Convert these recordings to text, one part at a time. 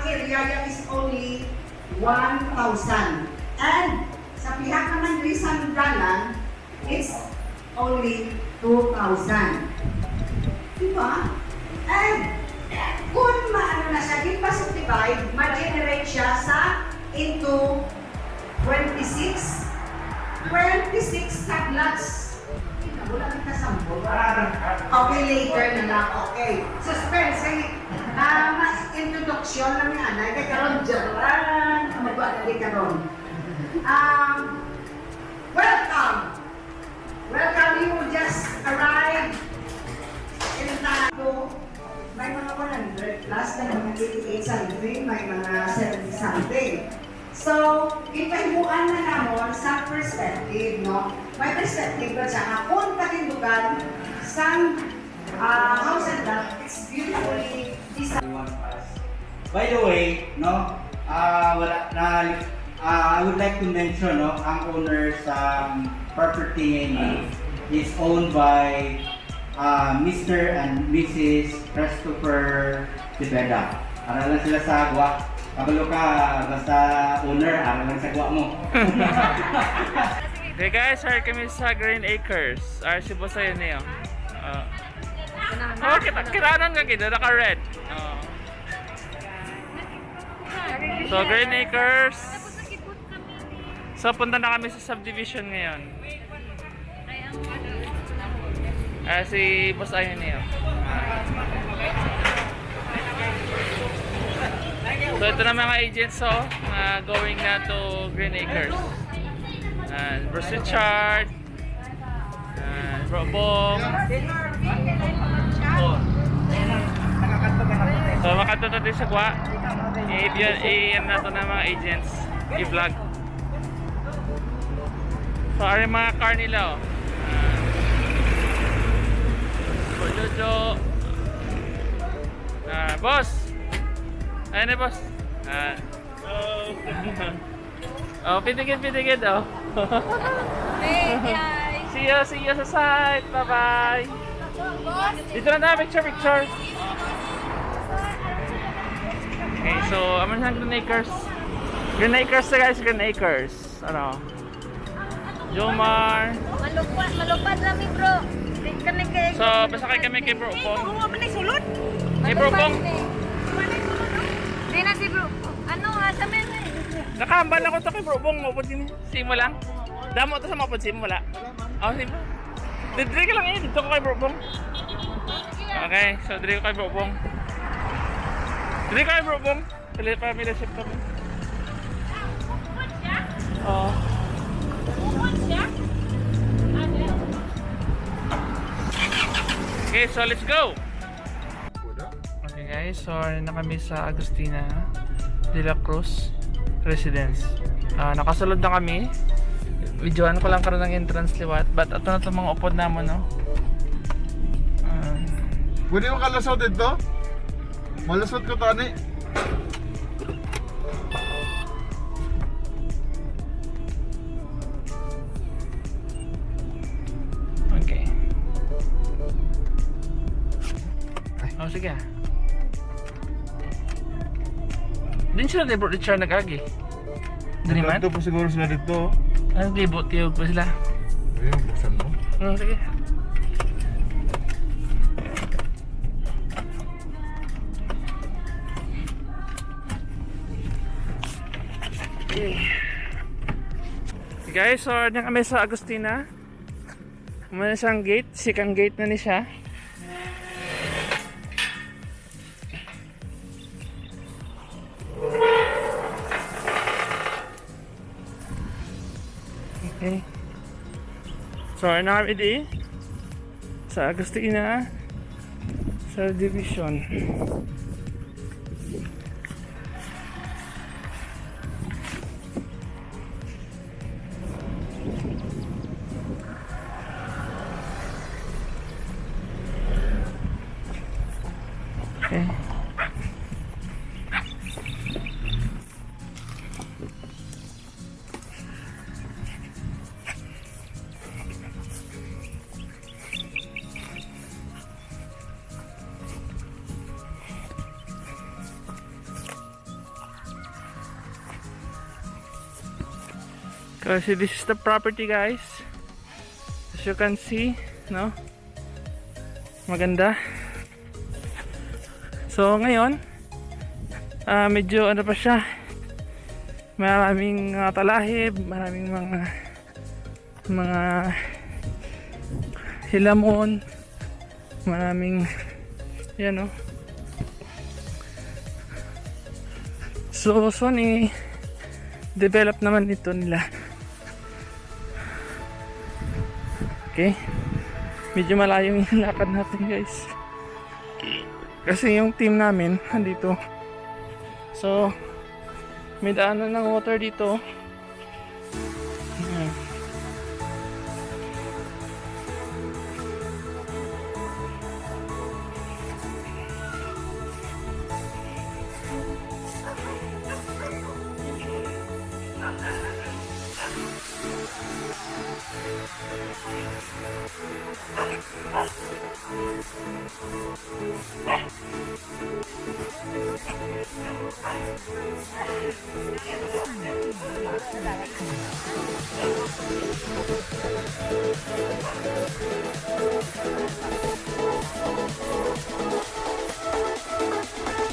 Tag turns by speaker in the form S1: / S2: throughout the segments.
S1: area is only 1,000. And sa pihak naman rin sa dalan, it's only 2,000. Diba? And kung maano na siya, di pa subdivide, ma-generate siya sa into 26 sublots. Wala kita sampo. Okay, later na lang. Okay. Suspense. Introduction lang yan. Nagkakaroon dyan. Magwalali ka ron. Welcome. Welcome. You just arrived in Tago. May mga 100 plus na mga 88 something, may mga 70 something. So, ipahimuan na namon sa perspective, no? May perspective ba siya? Kung katindugan sa house and lot, it's beautifully designed.
S2: By the way, no, I would like to mention, no, ang owner sa property ngayon is owned by Mr. and Mrs. Christopher Dela. Aralan sila sa agwa. Kabalo ka, basta owner, aralan sa agwa mo.
S3: Hey guys, hari kami sa Green Acres. Si boss ayun niyo. Kiranan ka kita, naka-red. So, Green Acres. So, punta na kami sa subdivision ngayon. Si boss ayun niyo. So, ito na mga agents, going na to Green Acres. Bruce Richard, Bro Bong. So, makatuto din sa kwa. I-am na to na mga agents. I-vlog. So, ari mga car nila, Jojo. Boss. Ayan na, boss. Pitigid, oh.
S4: Hey, guys.
S3: See you sa site. Bye-bye. Dito na picture. Okay, so, aman siyang Green Acres. Green Acres na guys, Green Acres. Ano? Jomar.
S4: Malupad kami, bro.
S3: So, pasakay kami kay Bro Pong.
S4: sulod?
S3: Kay Bro Pong.
S4: Di na si bro. Ano nga, sa men eh.
S3: Nakahambal ako to kay Bro Pong. Mapod din. Simo lang. Damo to sa mapod. Simo wala. Simo. Didri ka lang eh. Dito ko kay Bro Pong. Okay, so diri ko kay Bro Pong. Diri ko kay Bro Pong. Pili pa may ship kami. Oh. Okay, so let's go. Okay guys, so na kami sa Agustina, Dela Cruz Residence. Nakasulod na kami. Videoan ko lang karon ng entrance liwat, but ato na 'tong mga upod namon, no.
S5: Pwede mo kalusot dito? Malusot ko tani.
S3: Okay. Sige. Din sila ni Bro Richard nag-agi. Dili man?
S5: Dito po siguro sila dito.
S3: Ang libot tiyog pa sila.
S5: Ayun, buksan mo.
S3: Sige. Okay. Guys, so na kami sa Agustina. Muna siyang gate, second gate na ni siya. Okay. So, na kami di sa Agustina subdivision. Okay. Kasi this is the property, guys. As you can see, no? Maganda. So ngayon, medyo ano pa siya, maraming talahib, maraming mga hilamon, maraming yan, no? So soon develop naman ito nila. Okay, medyo malayo yung lakad natin, guys, kasi yung team namin nandito. So may daanan ng water dito. Ayan.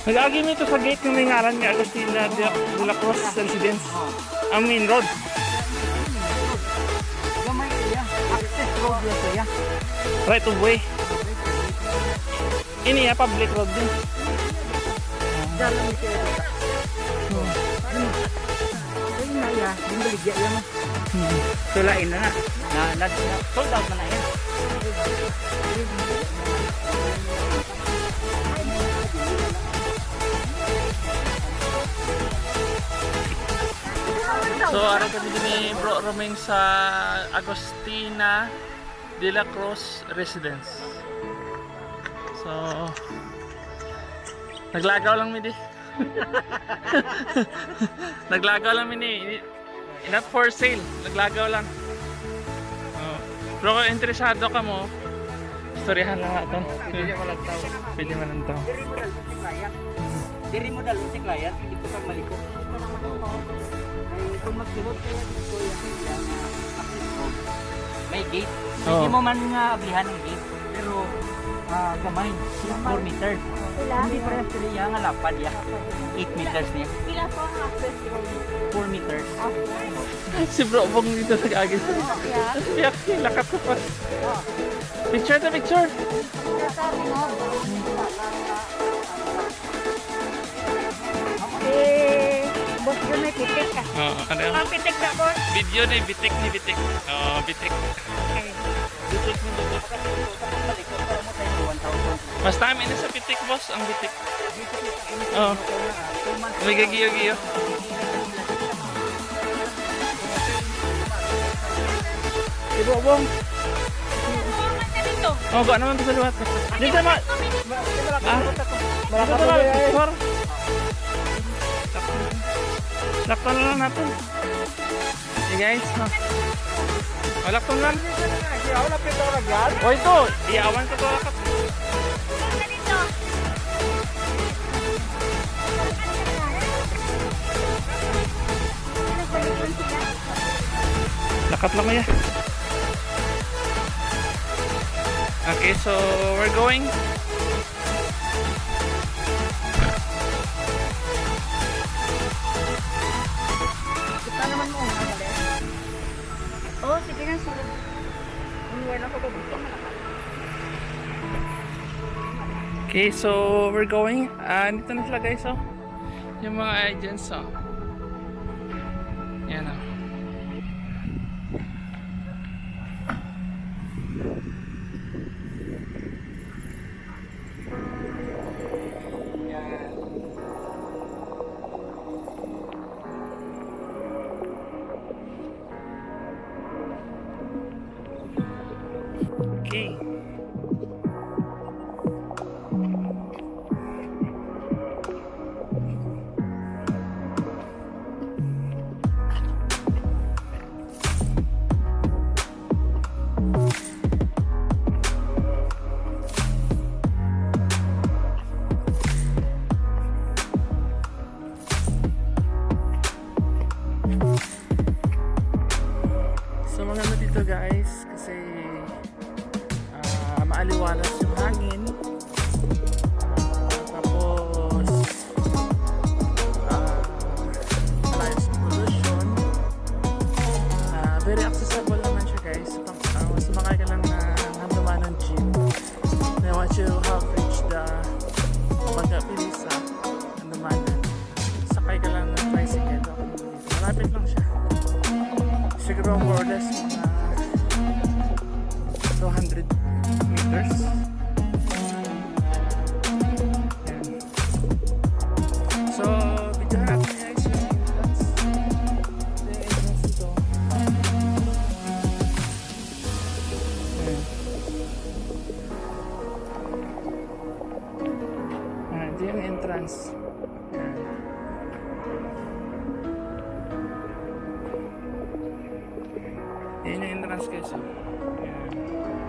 S3: Nag-agi mo ito sa gate yung may ngalan ni Agustina, Dela Cruz Residence. Ang main road.
S2: Gamay iya. Access road yan siya.
S3: Right of way. Ini ya public road din.
S2: Dalam ni siya. Ay na ya, yung baligya yan mo. Tulain na. Sold out na yan.
S3: So araw kami din ni Bro Romeng sa Agustina Dela Cruz Residence. So naglagaw lang mi di. Naglagaw lang mi ni. Not for sale, naglagaw lang. Pero kung interesado ka mo, istoryahan lang natin. Pwede malantaw. Pwede malantaw.
S2: Diri mo dalo si client, hindi ko pag maliko. Kung magsulod kayo dito yung may gate. Hindi mo man nga ablihan ng gate, pero gamay, 4 meters. Hindi parehas sila nga lapad ya. 8 meters niya.
S4: Pila po ang access road?
S2: 4 meters.
S3: Si Bro Bong dito nag-agis. Yak, lakat ko pa. Picture to picture.
S4: Boss yun may pitik ka.
S3: Ano yan?
S4: Ang pitik na, boss.
S3: Video ni bitik ni bitik. Bitik. Bitik ni bitik. Mas tama ini sa bitik, boss, ang bitik. May gagiyo-giyo. Ibu Bong. Gak naman sa liwat. Dito ma. Dito ma. Bor. Lakton lang natin. Hey guys, lakton lang. Oh ito, iyawan ko to lakat. Lakat lang ya. Okay, so we're going.
S4: Oh, sige na, sulod. Wala ko dito.
S3: Okay, so we're going. Dito na sila, guys, oh. Yung mga agents, oh. Yan, oh. Okay. maaliwalas yung hangin. Tapos malayos yung pollution. Very accessible naman siya guys. Sumakay ka lang na handuman ng jeep. Then once you have reached the Brgy Felisa, handuman, sakay ka lang ng tricycle. Malapit lang siya. Siguro more or less mga 200 meters. Ayan. So, videohan natin guys yung entrance. Ito yung entrance dito. Ayan. Ito yung entrance. Ayan. Yan yung entrance guys. Ayan.